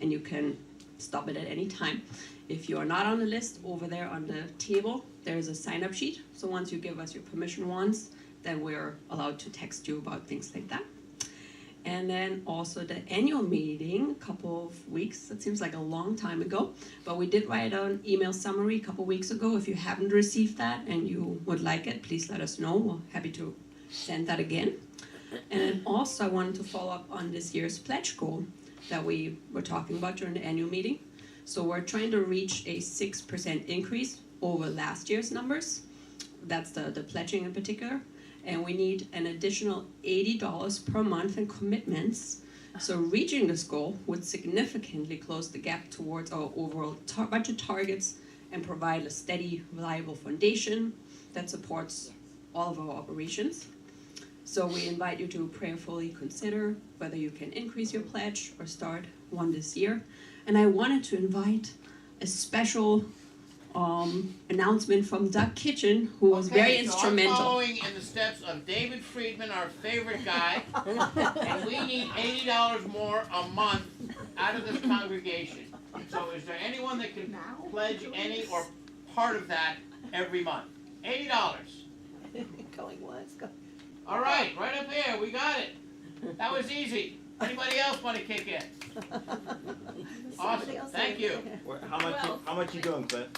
and you can stop it at any time. If you are not on the list, over there on the table, there's a sign-up sheet. So once you give us your permission once, then we're allowed to text you about things like that. And then also the annual meeting, a couple of weeks, that seems like a long time ago, but we did write an email summary a couple of weeks ago. If you haven't received that and you would like it, please let us know. We're happy to send that again. And then also I wanted to follow up on this year's pledge goal that we were talking about during the annual meeting. So we're trying to reach a 6% increase over last year's numbers. That's the pledging in particular. And we need an additional $80 per month in commitments. So reaching this goal would significantly close the gap towards our overall budget targets and provide a steady, reliable foundation that supports all of our operations. So we invite you to prayerfully consider whether you can increase your pledge or start one this year. And I wanted to invite a special announcement from Doug Kitchen, who was very instrumental. I'm following in the steps of David Friedman, our favorite guy, and we need $80 more a month out of this congregation. So is there anyone that can pledge any or part of that every month? $80. Going once, go. All right up here, we got it. That was easy. Anybody else want to kick in? Awesome, thank you. How much you doing, Cliff?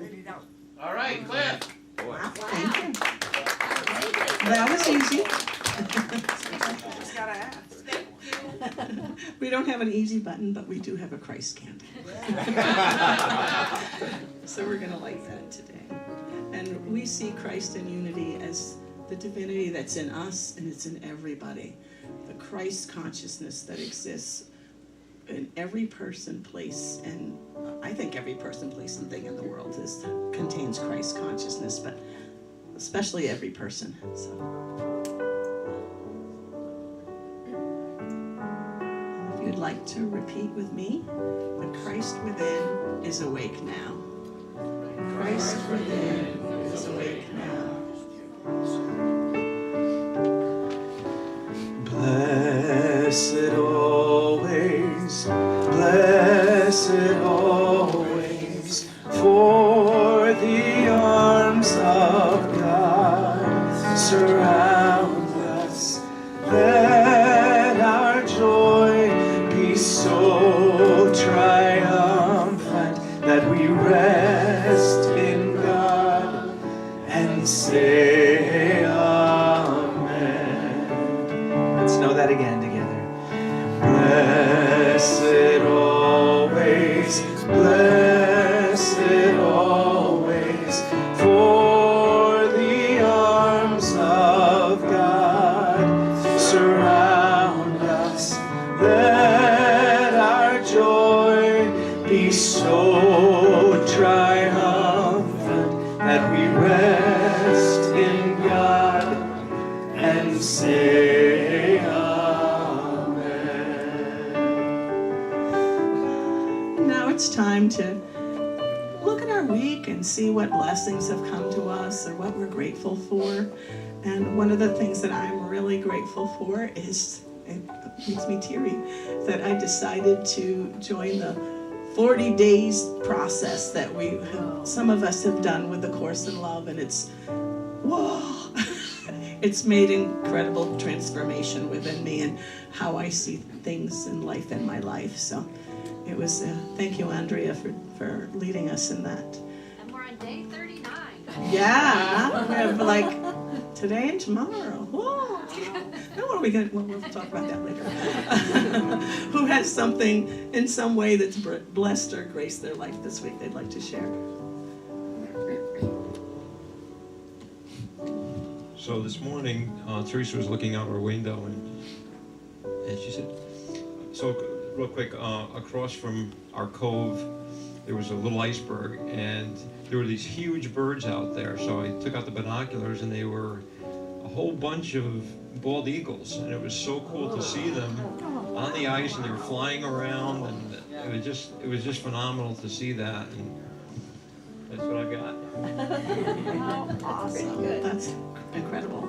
$80. All right, Cliff. Wow. Thank you. That was easy. Just gotta ask. We don't have an easy button, but we do have a Christ candle. So we're going to light that today. And we see Christ in unity as the divinity that's in us and it's in everybody. The Christ consciousness that exists in every person, place, and I think every person, place, and thing in the world contains Christ consciousness, but especially every person. So, if you'd like to repeat with me, the Christ within is awake now. Christ within is awake now. Blessed always, blessed always, for the arms of God surround us. Let our joy be so triumphant that we rest in God and say amen. Let's know that again together. Blessed always, blessed always, for the arms of God surround us. Let our joy be so triumphant that we rest in God and say amen. Now it's time to look at our week and see what blessings have come to us or what we're grateful for. And one of the things that I'm really grateful for is, it makes me teary, that I decided to join the 40 days process that some of us have done with the Course in Love, and it's, whoa, it's made incredible transformation within me and how I see things in life in my life. So it was, thank you, Andrea, for leading us in that. And we're on day 39. Yeah, we have like today and tomorrow. Whoa. Now what are we going to, we'll talk about that later. Who has something in some way that's blessed or graced their life this week they'd like to share? So this morning, Theresa was looking out her window and she said, so real quick, across from our cove, there was a little iceberg and there were these huge birds out there. So I took out the binoculars and they were a whole bunch of bald eagles, and it was so cool to see them on the ice, and they were flying around, and it was just phenomenal to see that, and that's what I got. Awesome. That's incredible.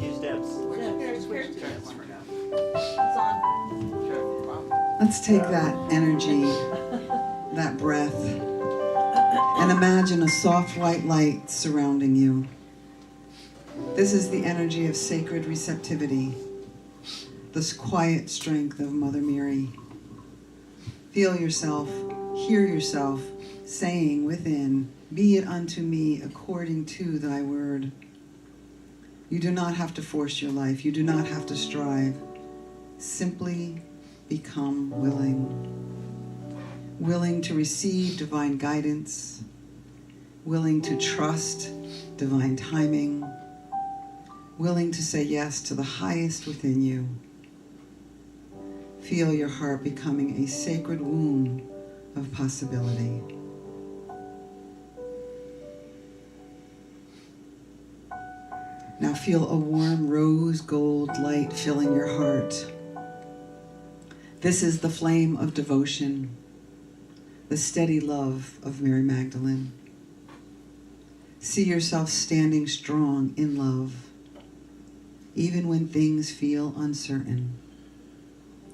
Use Deb's. Let's take that energy, that breath, and imagine a soft white light surrounding you. This is the energy of sacred receptivity, this quiet strength of Mother Mary. Feel yourself, hear yourself saying within, "Be it unto me according to thy word." You do not have to force your life. You do not have to strive. Simply become willing. Willing to receive divine guidance. Willing to trust divine timing. Willing to say yes to the highest within you. Feel your heart becoming a sacred womb of possibility. Now feel a warm rose gold light filling your heart. This is the flame of devotion, the steady love of Mary Magdalene. See yourself standing strong in love, even when things feel uncertain,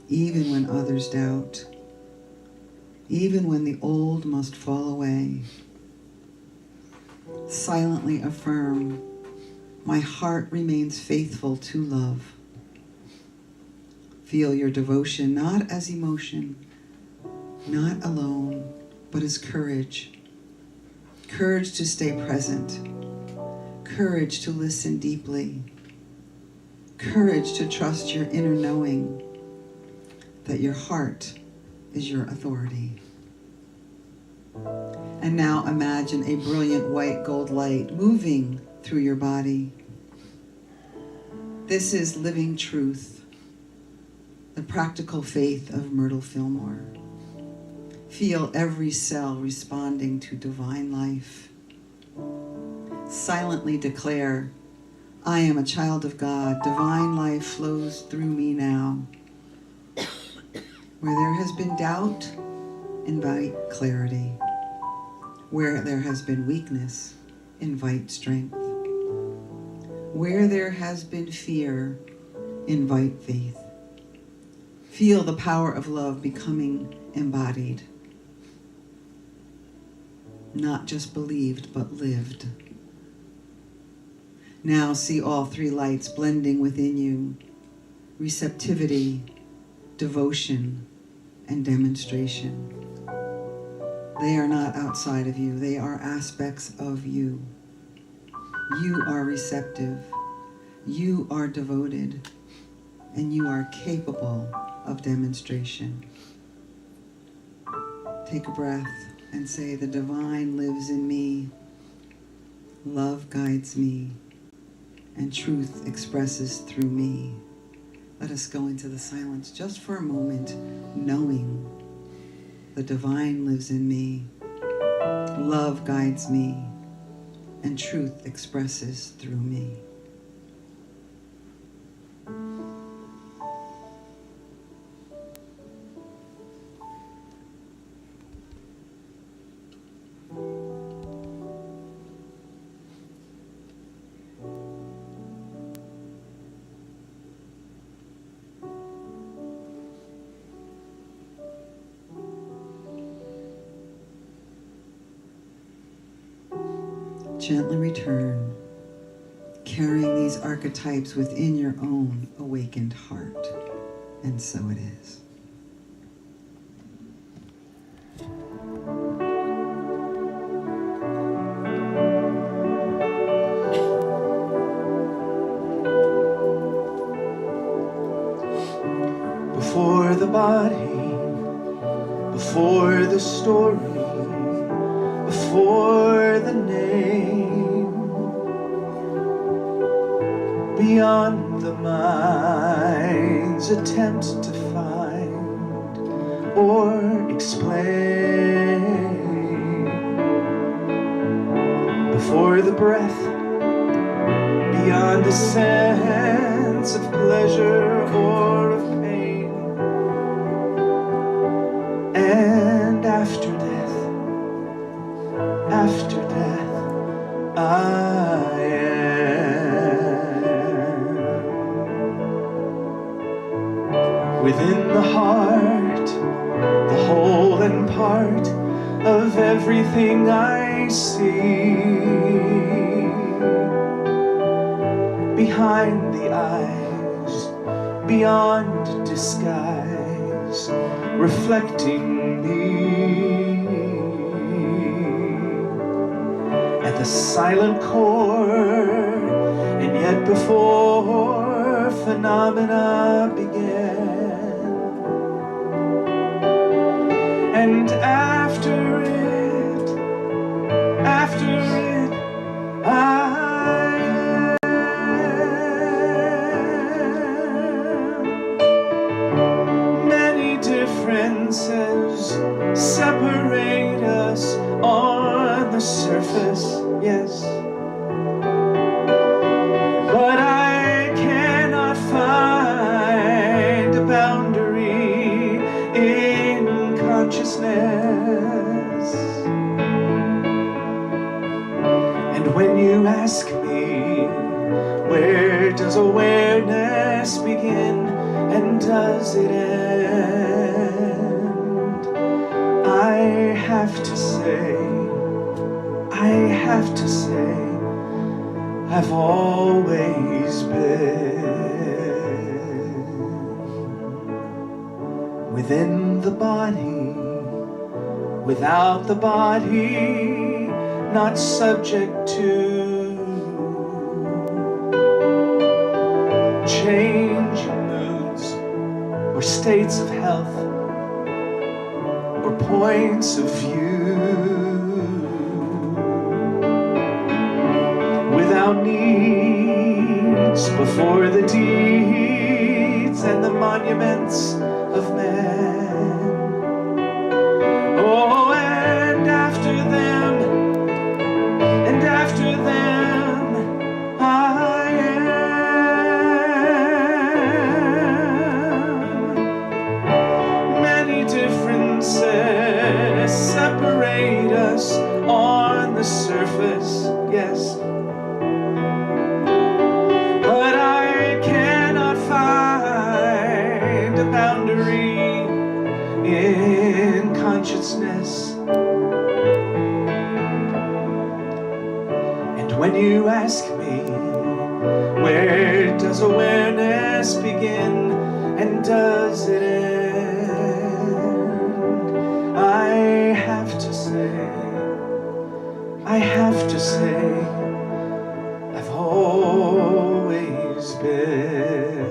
even when others doubt, even when the old must fall away. Silently affirm, my heart remains faithful to love. Feel your devotion not as emotion, not alone, but as courage. Courage to stay present. Courage to listen deeply. Courage to trust your inner knowing that your heart is your authority. And now imagine a brilliant white gold light moving through your body. This is living truth, the practical faith of Myrtle Fillmore. Feel every cell responding to divine life. Silently declare, I am a child of God. Divine life flows through me now. Where there has been doubt, invite clarity. Where there has been weakness, invite strength. Where there has been fear, invite faith. Feel the power of love becoming embodied. Not just believed, but lived. Now see all three lights blending within you. Receptivity, devotion, and demonstration. They are not outside of you. They are aspects of you. You are receptive. You are devoted. And you are capable of demonstration. Take a breath and say, the divine lives in me. Love guides me. And truth expresses through me. Let us go into the silence just for a moment, knowing the divine lives in me. Love guides me. And truth expresses through me. Gently return, carrying these archetypes within your own awakened heart. And so it is. Before the body, before the story, before the name, beyond the mind's attempt to find or explain, before the breath, beyond the sense of pleasure or of pain, and after death, I within the heart, the whole and part of everything I see. Behind the eyes, beyond disguise, reflecting me. At the silent core, and yet before phenomena began. And after it, I am. Many differences separate us on the surface, yes. But I cannot find a boundary in consciousness. And when you ask me, where does awareness begin and does it end? I have to say, I've always been within the body, without the body, not subject to changing moods or states of health or points of view. Without needs before the deeds and the monuments of man. Oh, and after them, I am. Many differences separate us on the surface, yes. Boundary in consciousness. And when you ask me, where does awareness begin and does it end? I have to say, I've always been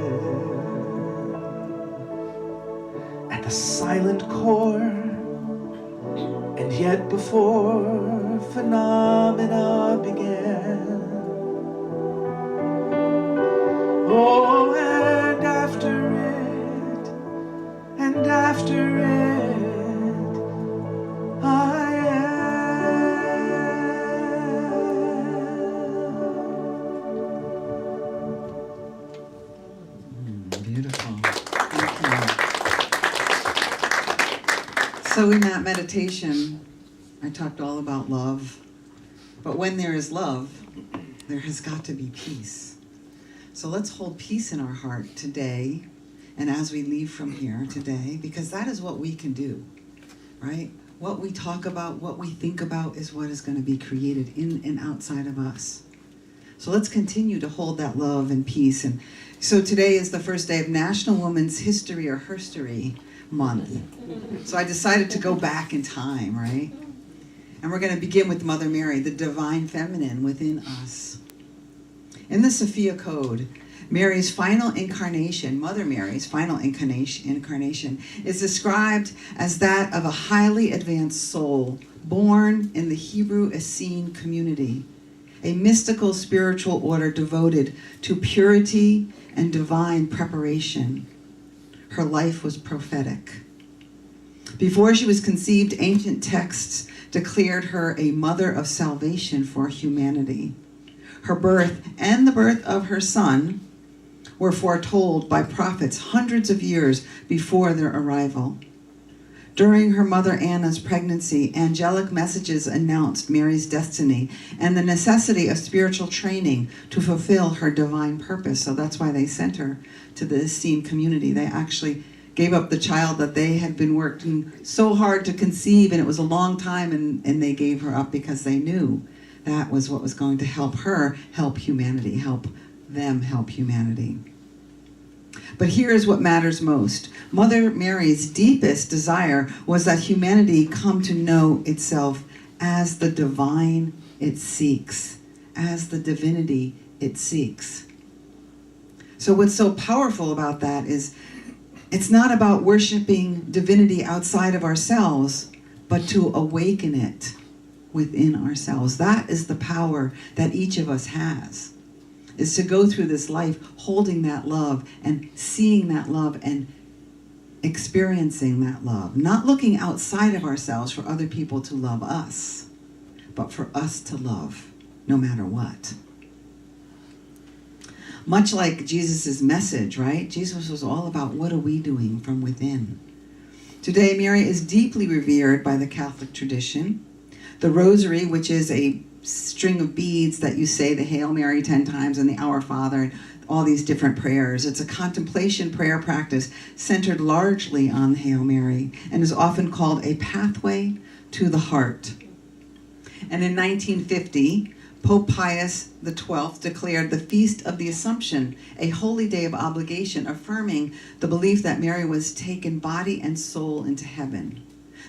at the silent core, and yet before phenomena began. Oh, and after it, I am. Beautiful. Thank you. So in that meditation, I talked all about love. But when there is love, there has got to be peace. So let's hold peace in our heart today and as we leave from here today, because that is what we can do, right? What we talk about, what we think about is what is going to be created in and outside of us. So let's continue to hold that love and peace. And so today is the first day of National Women's History or Herstory Month. So I decided to go back in time, right? And we're going to begin with Mother Mary, the divine feminine within us. In the Sophia Code, Mary's final incarnation, Mother Mary's final incarnation, is described as that of a highly advanced soul born in the Hebrew Essene community, a mystical spiritual order devoted to purity and divine preparation. Her life was prophetic. Before she was conceived, ancient texts declared her a mother of salvation for humanity. Her birth and the birth of her son were foretold by prophets hundreds of years before their arrival. During her mother Anna's pregnancy, angelic messages announced Mary's destiny and the necessity of spiritual training to fulfill her divine purpose. So that's why they sent her to the Essene community. They actually gave up the child that they had been working so hard to conceive, and it was a long time, and they gave her up because they knew that was what was going to help her help humanity, help them help humanity. But here is what matters most. Mother Mary's deepest desire was that humanity come to know itself as the divine it seeks, as the divinity it seeks. So what's so powerful about that is it's not about worshiping divinity outside of ourselves, but to awaken it within ourselves. That is the power that each of us has, is to go through this life holding that love and seeing that love and experiencing that love. Not looking outside of ourselves for other people to love us, but for us to love no matter what. Much like Jesus' message, right? Jesus was all about what are we doing from within. Today, Mary is deeply revered by the Catholic tradition. The Rosary, which is a string of beads that you say the Hail Mary 10 times and the Our Father and all these different prayers. It's a contemplation prayer practice centered largely on the Hail Mary and is often called a pathway to the heart. And in 1950, Pope Pius XII declared the Feast of the Assumption a holy day of obligation, affirming the belief that Mary was taken body and soul into heaven.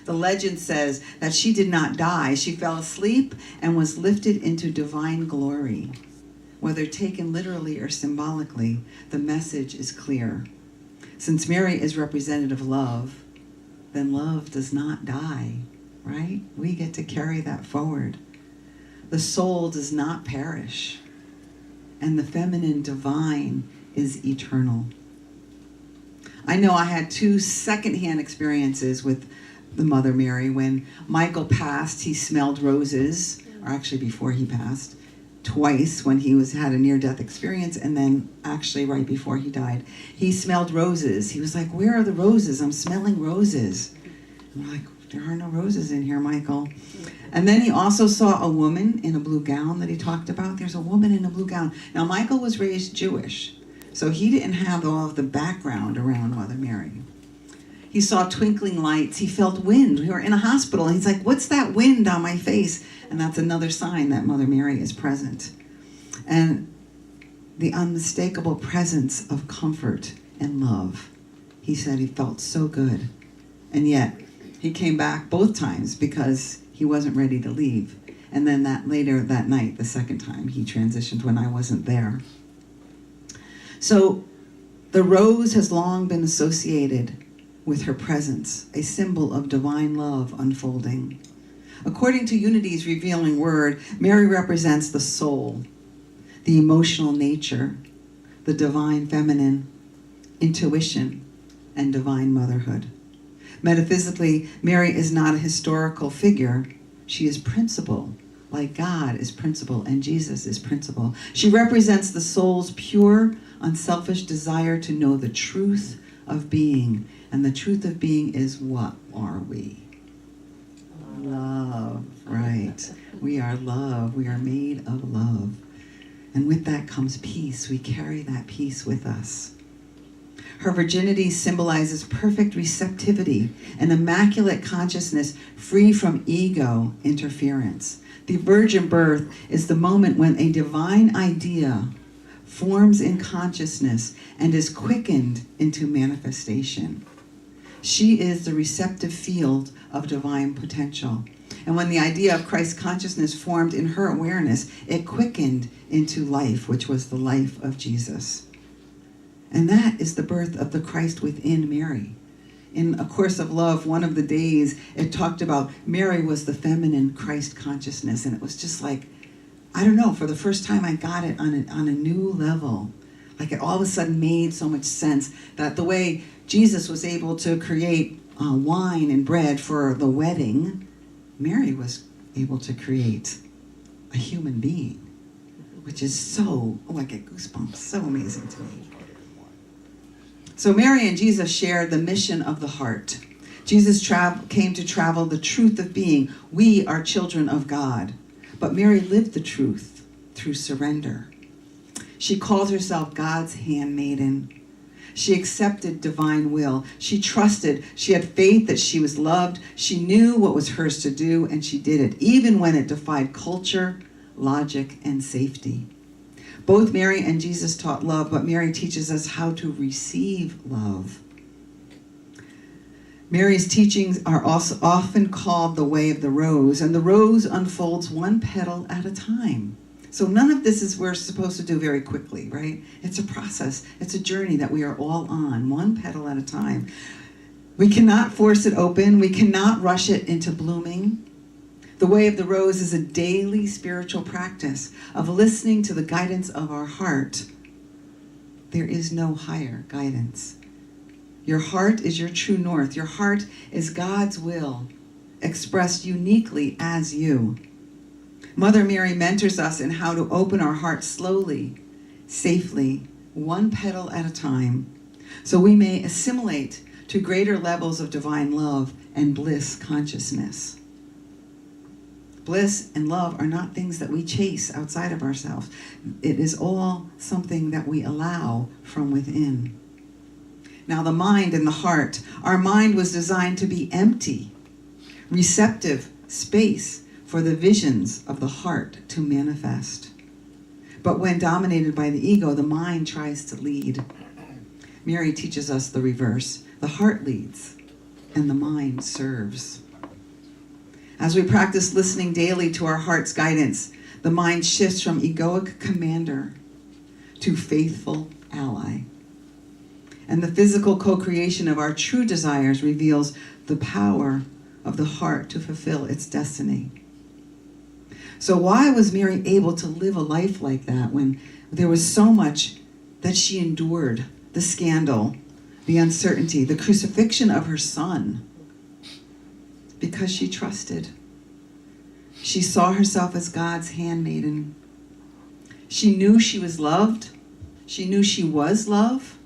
The legend says that she did not die. She fell asleep and was lifted into divine glory. Whether taken literally or symbolically, the message is clear. Since Mary is representative of love, then love does not die, right? We get to carry that forward. The soul does not perish, and the feminine divine is eternal. I know I had 2 secondhand experiences with the Mother Mary. When Michael passed, he smelled roses, or actually before he passed, twice when he had a near-death experience, and then actually right before he died. He smelled roses. He was like, "Where are the roses? I'm smelling roses." I'm like, "There are no roses in here, Michael." And then he also saw a woman in a blue gown that he talked about. There's a woman in a blue gown. Now, Michael was raised Jewish, so he didn't have all of the background around Mother Mary. He saw twinkling lights. He felt wind. We were in a hospital, and he's like, "What's that wind on my face?" And that's another sign that Mother Mary is present. And the unmistakable presence of comfort and love. He said he felt so good. And yet, he came back both times because he wasn't ready to leave. And then later that night, the second time, he transitioned when I wasn't there. So the rose has long been associated with her presence, a symbol of divine love unfolding. According to Unity's revealing word, Mary represents the soul, the emotional nature, the divine feminine, intuition, and divine motherhood. Metaphysically, Mary is not a historical figure. She is principle, like God is principle and Jesus is principle. She represents the soul's pure, unselfish desire to know the truth of being. And the truth of being is, what are we? Love, right. We are love. We are made of love. And with that comes peace. We carry that peace with us. Her virginity symbolizes perfect receptivity, an immaculate consciousness free from ego interference. The virgin birth is the moment when a divine idea forms in consciousness and is quickened into manifestation. She is the receptive field of divine potential. And when the idea of Christ consciousness formed in her awareness, it quickened into life, which was the life of Jesus. And that is the birth of the Christ within Mary. In A Course of Love, one of the days, it talked about Mary was the feminine Christ consciousness. And it was just like, I don't know, for the first time I got it on a new level. Like it all of a sudden made so much sense that the way Jesus was able to create wine and bread for the wedding, Mary was able to create a human being, which is so, I get goosebumps, so amazing to me. So Mary and Jesus shared the mission of the heart. Jesus came to travel the truth of being. We are children of God. But Mary lived the truth through surrender. She called herself God's handmaiden. She accepted divine will. She trusted. She had faith that she was loved. She knew what was hers to do, and she did it, even when it defied culture, logic, and safety. Both Mary and Jesus taught love, but Mary teaches us how to receive love. Mary's teachings are also often called the way of the rose, and the rose unfolds one petal at a time. So none of this is we're supposed to do very quickly, right? It's a process. It's a journey that we are all on, one petal at a time. We cannot force it open. We cannot rush it into blooming. The way of the rose is a daily spiritual practice of listening to the guidance of our heart. There is no higher guidance. Your heart is your true north. Your heart is God's will, expressed uniquely as you. Mother Mary mentors us in how to open our hearts slowly, safely, one petal at a time, so we may assimilate to greater levels of divine love and bliss consciousness. Bliss and love are not things that we chase outside of ourselves. It is all something that we allow from within. Now, the mind and the heart. Our mind was designed to be empty, receptive space for the visions of the heart to manifest. But when dominated by the ego, the mind tries to lead. Mary teaches us the reverse. The heart leads, and the mind serves. As we practice listening daily to our heart's guidance, the mind shifts from egoic commander to faithful ally. And the physical co-creation of our true desires reveals the power of the heart to fulfill its destiny. So why was Mary able to live a life like that when there was so much that she endured? The scandal, the uncertainty, the crucifixion of her son. Because she trusted. She saw herself as God's handmaiden. She knew she was loved. She knew she was love.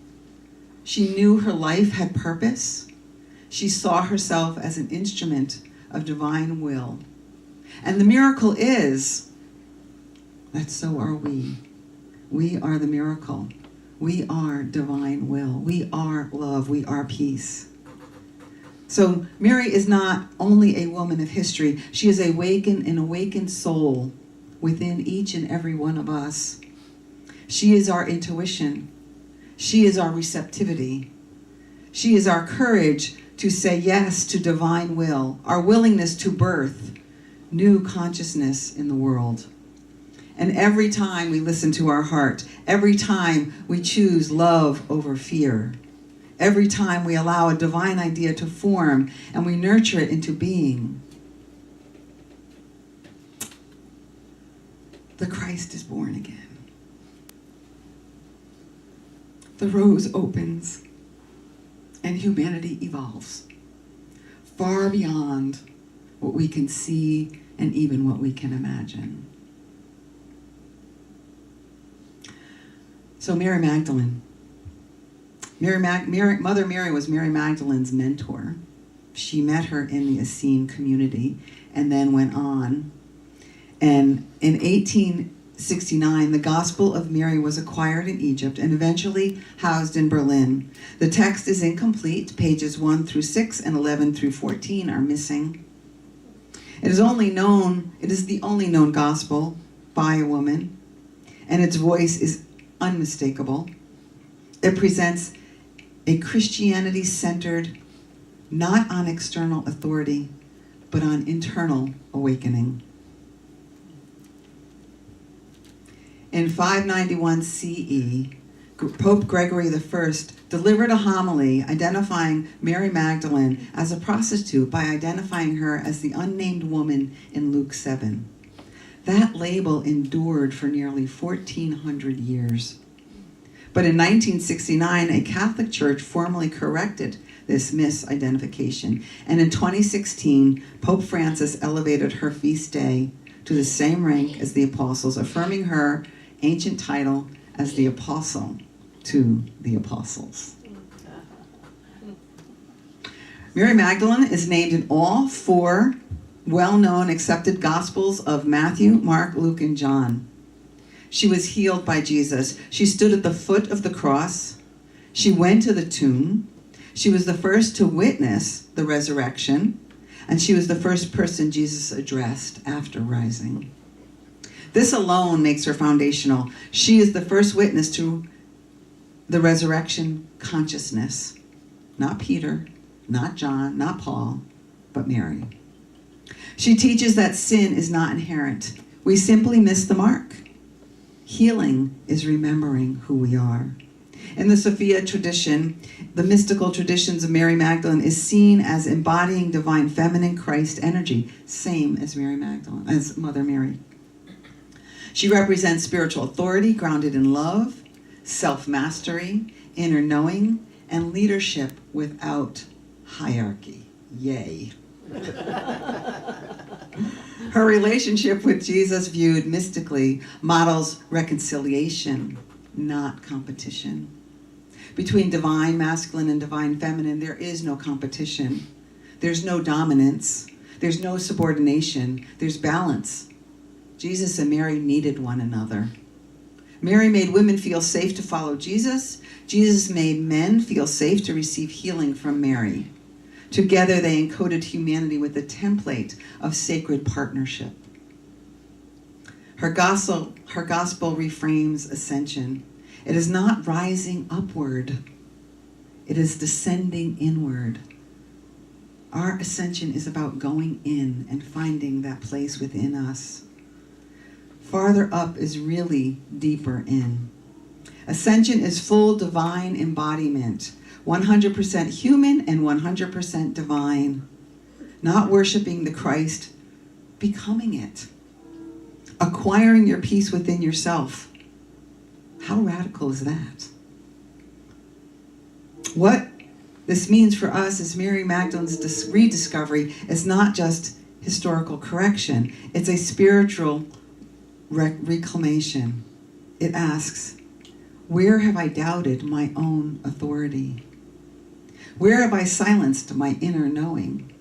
She knew her life had purpose. She saw herself as an instrument of divine will. And the miracle is that so are we. We are the miracle. We are divine will. We are love. We are peace. So Mary is not only a woman of history. She is an awakened soul within each and every one of us. She is our intuition. She is our receptivity. She is our courage to say yes to divine will, our willingness to birth new consciousness in the world. And every time we listen to our heart, every time we choose love over fear, every time we allow a divine idea to form and we nurture it into being, the Christ is born again. The rose opens and humanity evolves far beyond what we can see and even what we can imagine. So Mary Magdalene. Mother Mary was Mary Magdalene's mentor. She met her in the Essene community and then went on. And in 1869, the Gospel of Mary was acquired in Egypt and eventually housed in Berlin. The text is incomplete. Pages 1 through 6 and 11 through 14 are missing. It is the only known gospel by a woman, and its voice is unmistakable. It presents a Christianity centered not on external authority, but on internal awakening. In 591 CE, Pope Gregory I delivered a homily identifying Mary Magdalene as a prostitute by identifying her as the unnamed woman in Luke 7. That label endured for nearly 1,400 years. But in 1969, a Catholic church formally corrected this misidentification. And in 2016, Pope Francis elevated her feast day to the same rank as the apostles, affirming her ancient title as the apostle to the apostles. Mary Magdalene is named in all four well-known accepted Gospels of Matthew, Mark, Luke, and John. She was healed by Jesus. She stood at the foot of the cross. She went to the tomb. She was the first to witness the resurrection, and she was the first person Jesus addressed after rising. This alone makes her foundational. She is the first witness to the resurrection consciousness. Not Peter, not John, not Paul, but Mary. She teaches that sin is not inherent. We simply miss the mark. Healing is remembering who we are. In the Sophia tradition, the mystical traditions of Mary Magdalene is seen as embodying divine feminine Christ energy, same as Mary Magdalene, as Mother Mary. She represents spiritual authority grounded in love, self-mastery, inner knowing, and leadership without hierarchy. Yay. Her relationship with Jesus, viewed mystically, models reconciliation, not competition. Between divine masculine and divine feminine, there is no competition. There's no dominance. There's no subordination. There's balance. Jesus and Mary needed one another. Mary made women feel safe to follow Jesus. Jesus made men feel safe to receive healing from Mary. Together, they encoded humanity with a template of sacred partnership. Her gospel reframes ascension. It is not rising upward. It is descending inward. Our ascension is about going in and finding that place within us. Farther up is really deeper in. Ascension is full divine embodiment, 100% human and 100% divine. Not worshiping the Christ, becoming it. Acquiring your peace within yourself. How radical is that? What this means for us is Mary Magdalene's rediscovery is not just historical correction. It's a spiritual reclamation. It asks, where have I doubted my own authority? Where have I silenced my inner knowing?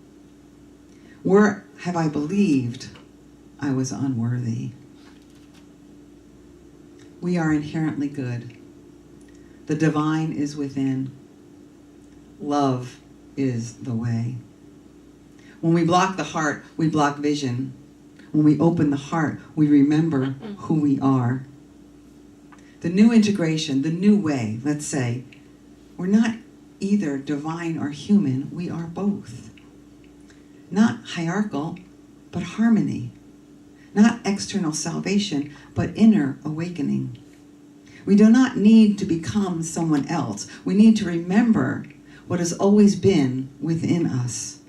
Where have I believed I was unworthy? We are inherently good. The divine is within. Love is the way. When we block the heart, we block vision. When we open the heart, we remember who we are. The new integration, the new way, let's say, we're not either divine or human, we are both. Not hierarchical, but harmony. Not external salvation, but inner awakening. We do not need to become someone else. We need to remember what has always been within us.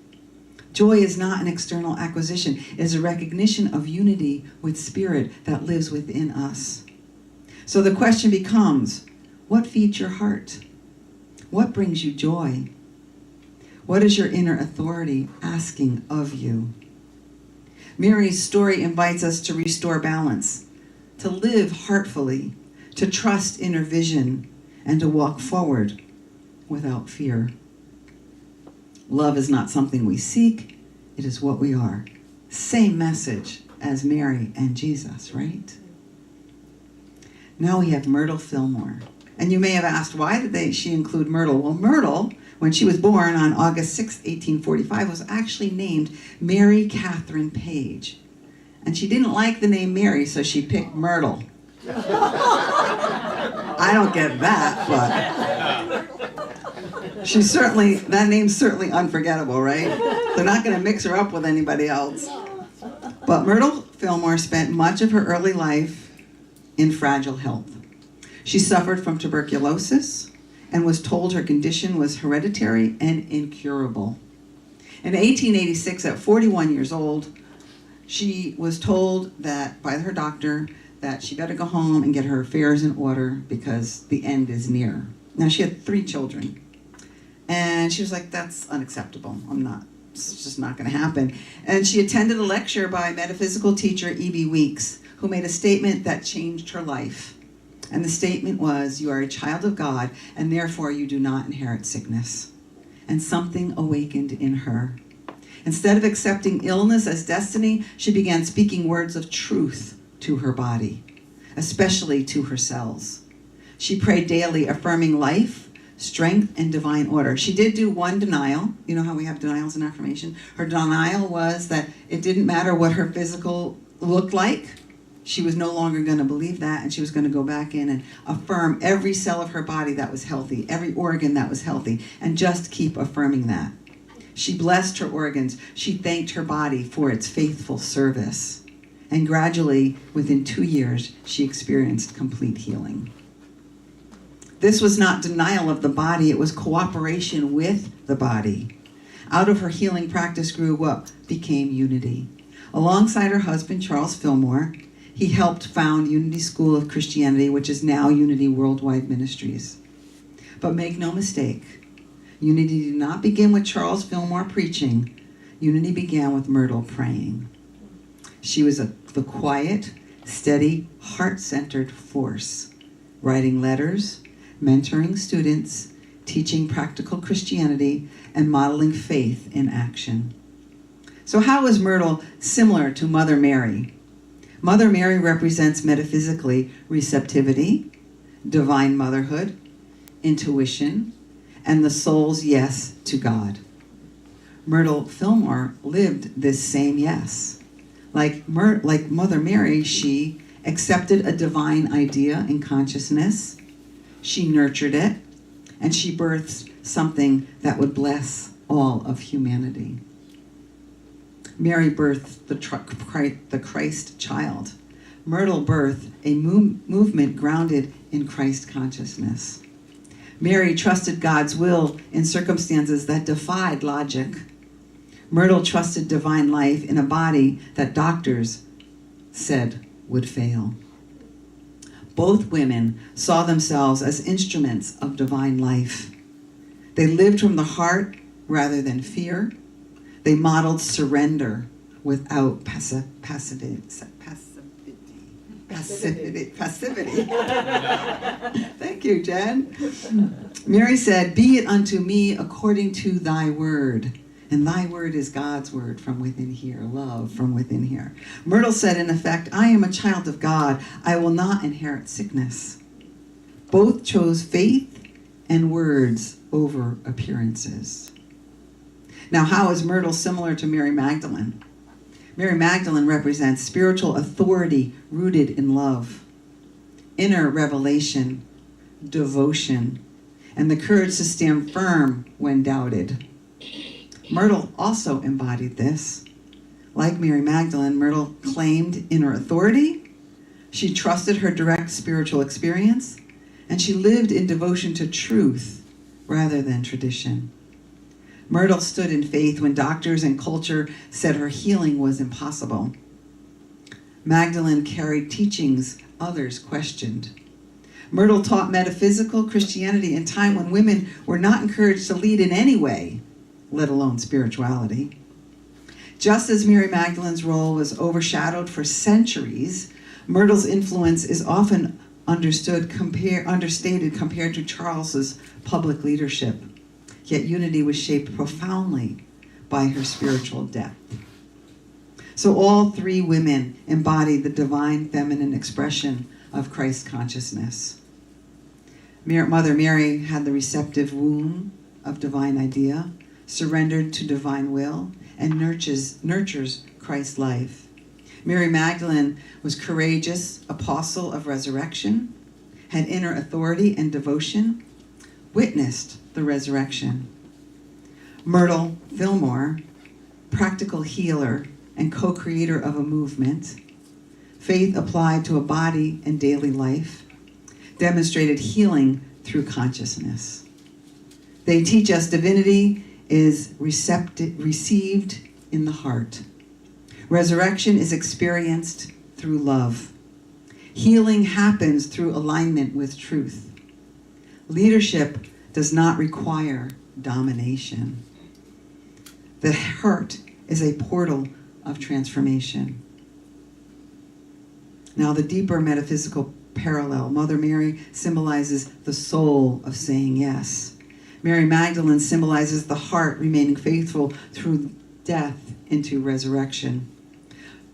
Joy is not an external acquisition. It is a recognition of unity with spirit that lives within us. So the question becomes, what feeds your heart? What brings you joy? What is your inner authority asking of you? Mary's story invites us to restore balance, to live heartfully, to trust inner vision, and to walk forward without fear. Love is not something we seek, it is what we are. Same message as Mary and Jesus, right? Now we have Myrtle Fillmore. And you may have asked, why did she include Myrtle? Well, Myrtle, when she was born on August 6, 1845, was actually named Mary Catherine Page. And she didn't like the name Mary, so she picked Myrtle. I don't get that, but that name's certainly unforgettable, right? They're not going to mix her up with anybody else. But Myrtle Fillmore spent much of her early life in fragile health. She suffered from tuberculosis and was told her condition was hereditary and incurable. In 1886, at 41 years old, she was told that by her doctor that she better go home and get her affairs in order because the end is near. Now, she had 3 children. And she was like, that's unacceptable. It's just not going to happen. And she attended a lecture by metaphysical teacher E.B. Weeks, who made a statement that changed her life. And the statement was, you are a child of God, and therefore you do not inherit sickness. And something awakened in her. Instead of accepting illness as destiny, she began speaking words of truth to her body, especially to her cells. She prayed daily, affirming life, strength, and divine order. She did do one denial. You know how we have denials in affirmation? Her denial was that it didn't matter what her physical looked like. She was no longer going to believe that, and she was going to go back in and affirm every cell of her body that was healthy, every organ that was healthy, and just keep affirming that. She blessed her organs. She thanked her body for its faithful service. And gradually, within 2 years, she experienced complete healing. This was not denial of the body, it was cooperation with the body. Out of her healing practice grew what became Unity. Alongside her husband, Charles Fillmore, he helped found Unity School of Christianity, which is now Unity Worldwide Ministries. But make no mistake, Unity did not begin with Charles Fillmore preaching. Unity began with Myrtle praying. She was the quiet, steady, heart-centered force, writing letters, mentoring students, teaching practical Christianity, and modeling faith in action. So how is Myrtle similar to Mother Mary? Mother Mary represents metaphysically receptivity, divine motherhood, intuition, and the soul's yes to God. Myrtle Fillmore lived this same yes. Like Mother Mary, she accepted a divine idea in consciousness, she nurtured it, and she birthed something that would bless all of humanity. Mary birthed the Christ child. Myrtle birthed a movement grounded in Christ consciousness. Mary trusted God's will in circumstances that defied logic. Myrtle trusted divine life in a body that doctors said would fail. Both women saw themselves as instruments of divine life. They lived from the heart rather than fear. They modeled surrender without passivity. Thank you, Jen. Mary said, "Be it unto me according to thy word." And thy word is God's word from within here, love from within here. Myrtle said, in effect, I am a child of God. I will not inherit sickness. Both chose faith and words over appearances. Now, how is Myrtle similar to Mary Magdalene? Mary Magdalene represents spiritual authority rooted in love, inner revelation, devotion, and the courage to stand firm when doubted. Myrtle also embodied this. Like Mary Magdalene, Myrtle claimed inner authority, she trusted her direct spiritual experience, and she lived in devotion to truth rather than tradition. Myrtle stood in faith when doctors and culture said her healing was impossible. Magdalene carried teachings others questioned. Myrtle taught metaphysical Christianity in a time when women were not encouraged to lead in any way, let alone spirituality. Just as Mary Magdalene's role was overshadowed for centuries, Myrtle's influence is often understated compared to Charles's public leadership. Yet Unity was shaped profoundly by her spiritual depth. So all three women embodied the divine feminine expression of Christ consciousness. Mother Mary had the receptive womb of divine idea, surrendered to divine will, and nurtures Christ's life. Mary Magdalene was courageous, apostle of resurrection, had inner authority and devotion, witnessed the resurrection. Myrtle Fillmore, practical healer and co-creator of a movement, faith applied to a body and daily life, demonstrated healing through consciousness. They teach us divinity is received in the heart. Resurrection is experienced through love. Healing happens through alignment with truth. Leadership does not require domination. The heart is a portal of transformation. Now, the deeper metaphysical parallel, Mother Mary symbolizes the soul of saying yes. Mary Magdalene symbolizes the heart remaining faithful through death into resurrection.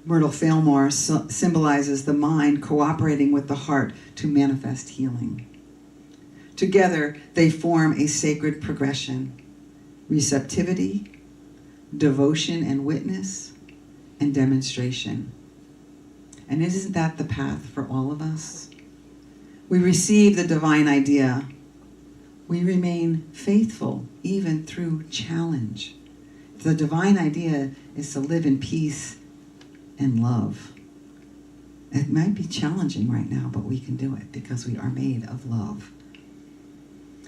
Myrtle Fillmore symbolizes the mind cooperating with the heart to manifest healing. Together, they form a sacred progression: receptivity, devotion and witness, and demonstration. And isn't that the path for all of us? We receive the divine idea. We remain faithful even through challenge. The divine idea is to live in peace and love. It might be challenging right now, but we can do it because we are made of love.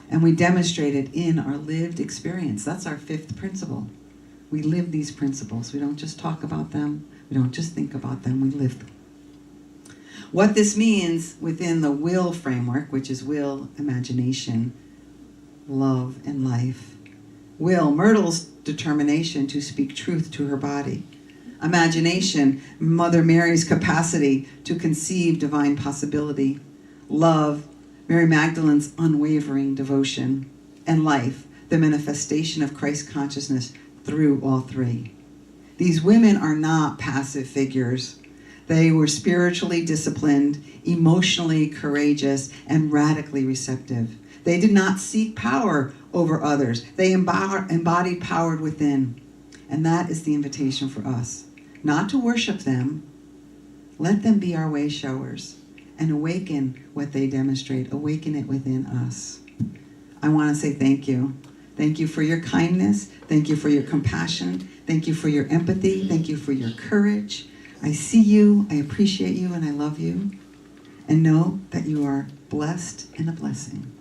And we demonstrate it in our lived experience. That's our fifth principle. We live these principles. We don't just talk about them. We don't just think about them. We live them. What this means within the will framework, which is will, imagination, love, and life. Will, Myrtle's determination to speak truth to her body. Imagination, Mother Mary's capacity to conceive divine possibility. Love, Mary Magdalene's unwavering devotion. And life, the manifestation of Christ consciousness through all three. These women are not passive figures. They were spiritually disciplined, emotionally courageous, and radically receptive. They did not seek power over others. They embodied power within. And that is the invitation for us. Not to worship them. Let them be our way showers and awaken what they demonstrate. Awaken it within us. I want to say thank you. Thank you for your kindness. Thank you for your compassion. Thank you for your empathy. Thank you for your courage. I see you, I appreciate you, and I love you. And know that you are blessed and a blessing.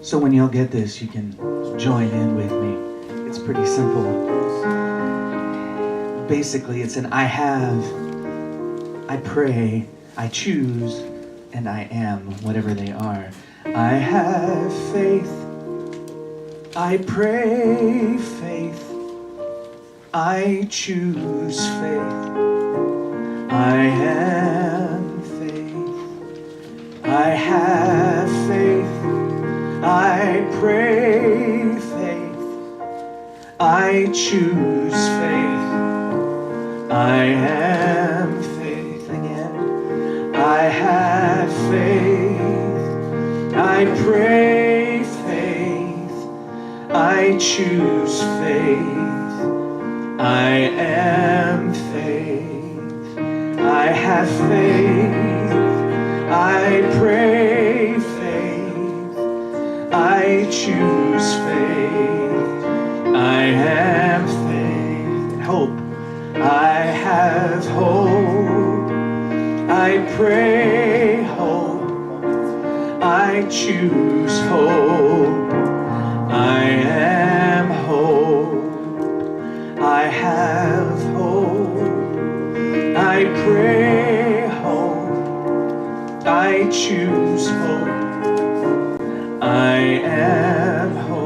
So when y'all get this, you can join in with me. It's pretty simple. Basically, it's an I have, I pray, I choose, and I am, whatever they are. I have faith, I pray faith, I choose faith, I am faith, I have faith, I pray faith, I choose faith, I am faith again. I have faith. I pray faith. I choose faith. I am faith. I have faith. I pray faith. I choose faith. I am faith. Hope. I have hope, I pray hope, I choose hope, I am hope, I have hope, I pray hope, I choose hope, I am hope.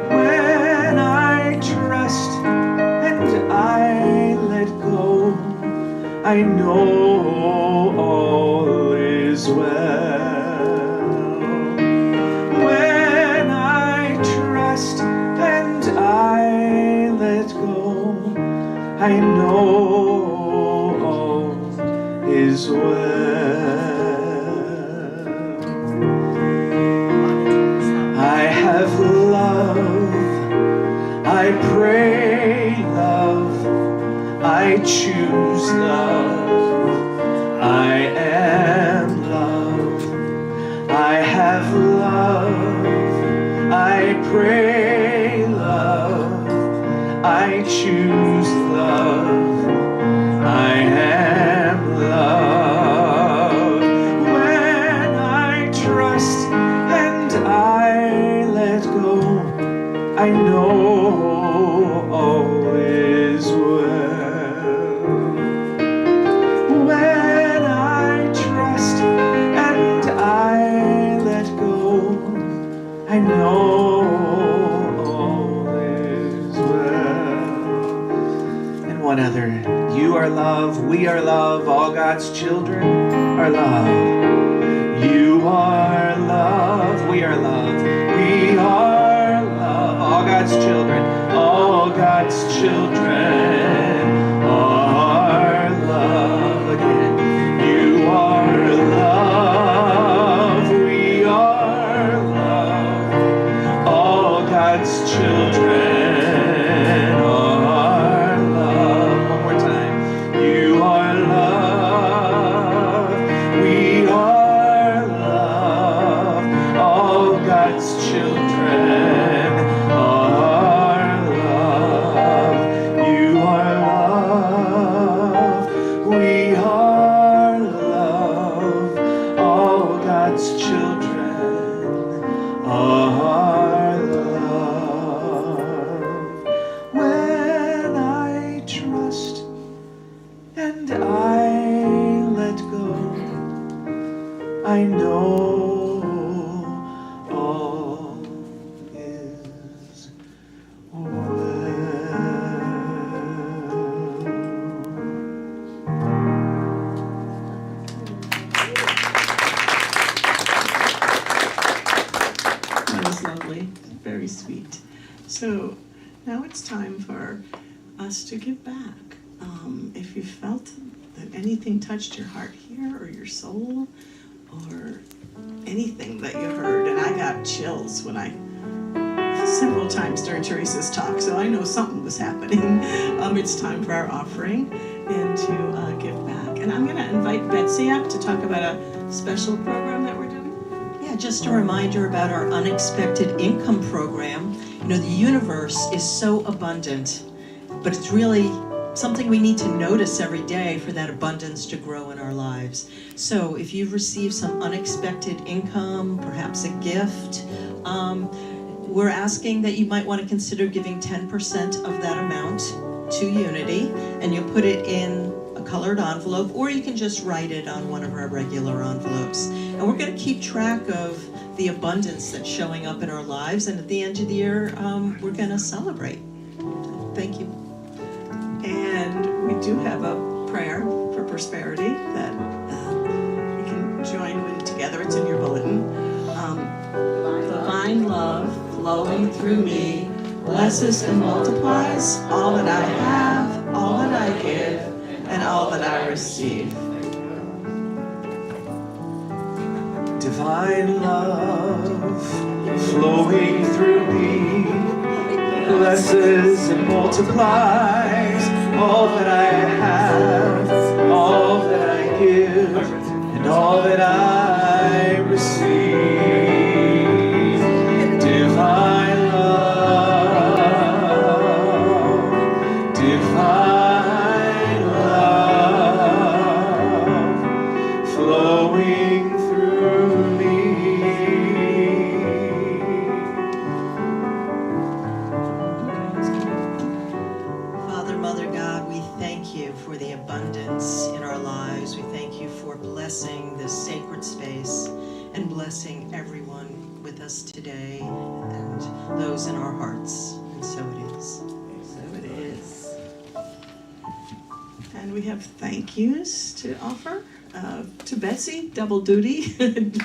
When I trust and I let go, I know all is well. When I trust and I let go, I know all is well. I have love, I pray love, I choose love, I am love, I have love, I pray love, I choose love, I am love. When I trust and I let go, I know all is well. When I trust and I let go, I know all is well. And one other, you are love, we are love, all God's children are love. I know all is well. That was lovely, very sweet. So now it's time for us to give back. If you felt that anything touched your heart here or your soul or anything that you heard, and I got chills when several times during Theresa's talk, so I know something was happening. It's time for our offering and to give back. And I'm going to invite Betsy up to talk about a special program that we're doing. Yeah, just a reminder about our unexpected income program. You know, the universe is so abundant, but it's really something we need to notice every day for that abundance to grow in our lives. So if you've received some unexpected income, perhaps a gift, we're asking that you might want to consider giving 10% of that amount to Unity, and you'll put it in a colored envelope, or you can just write it on one of our regular envelopes. And we're going to keep track of the abundance that's showing up in our lives, and at the end of the year, we're going to celebrate. Thank you. And we do have a prayer for prosperity that you can join with together. It's in your bulletin. Divine love flowing through me blesses and multiplies all that I have, all that I give, and all that I receive. Divine love flowing through me blesses and multiplies all that I have, all that I give, and all that I receive. Divine love, divine love flowing through me. Father, Mother God, we thank you for the abundance in our lives. We thank you for blessing this sacred space and blessing everyone with us today and those in our hearts. And so it is. So it is. And we have thank yous to offer to Betsy, double duty,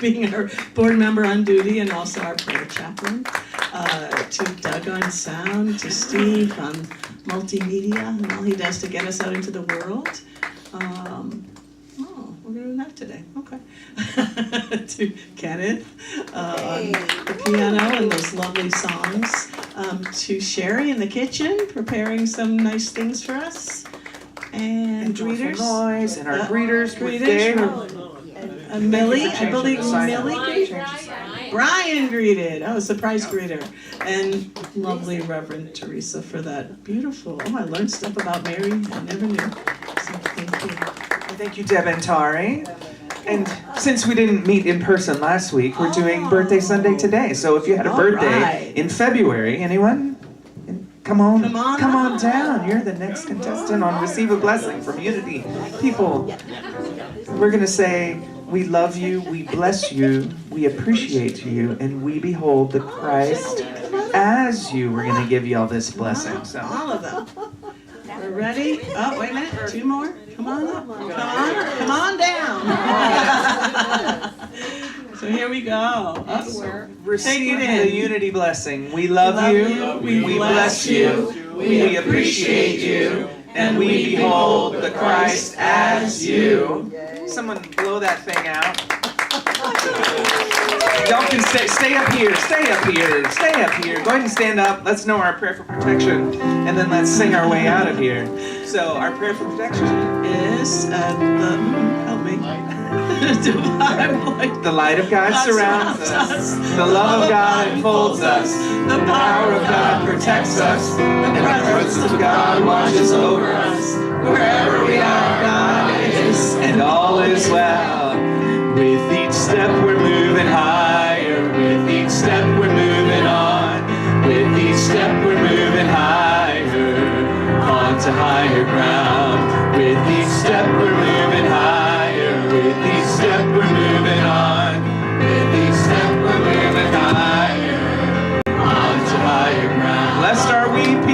being our board member on duty and also our prayer chaplain, to Doug on sound, to Steve on multimedia and all he does to get us out into the world. We're doing that today. Okay. To Kenneth on the piano and those lovely songs. To Sherry in the kitchen, preparing some nice things for us. And greeters. Noise and our greeters. Millie, I believe Millie greeted. Brian greeted. Oh, surprise greeter. And lovely Reverend Theresa for that beautiful. Oh, I learned stuff about Mary I never knew. So thank you. Thank you, Deb and Tari. And since we didn't meet in person last week, we're doing Birthday Sunday today. So if you had a birthday in February, anyone? Come on down. You're the next contestant on Receive a Blessing from Unity. People, we're going to say, we love you, we bless you, we appreciate you, and we behold the Christ as you. We're going to give you all this blessing. So. All of them. We're ready? Oh, wait a minute. Two more. Come on up. Come on down. So here we go. Receive the Unity blessing. We love you, we bless you, we appreciate you, and we behold the Christ as you. Someone blow that thing out. Y'all can stay up here, stay up here, stay up here. Go ahead and stand up. Let's know our prayer for protection, and then let's sing our way out of here. So our prayer for protection is help me. The light of God surrounds us. The love of God enfolds us. The power of God protects us. The presence of God watches over us. Wherever we are, God is, and all is well. With each step we're moving higher. With each step we're moving on. With each step we're moving higher. Onto higher ground. With each step we're moving higher. With each step we're moving on.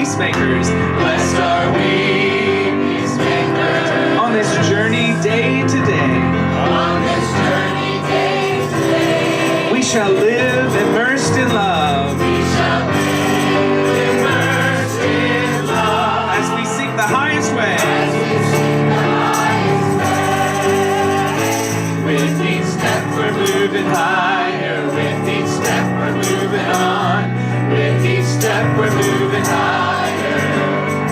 peacemakers. Blessed are we, peacemakers. On this journey day to day. On this journey day to day. We shall live immersed in love. We shall live immersed in love. As we seek the highest way. As we seek the highest way. With each step we're moving higher. With each step we're moving on. With each step we're moving higher.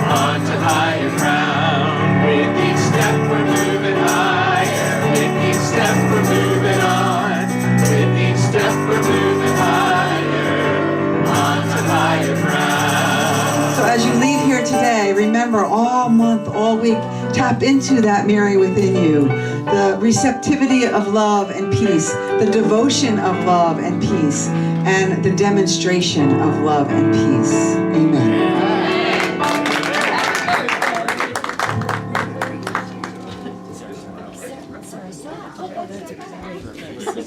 On to higher ground. With each step we're moving higher. With each step we're moving on. With each step we're moving higher. On to higher ground. So as you leave here today, remember all month, all week, tap into that Mary within you. The receptivity of love and peace, the devotion of love and peace, and the demonstration of love and peace. Amen.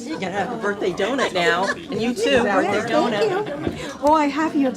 You gotta have a birthday donut now, and you too, birthday donut. Oh, I have you.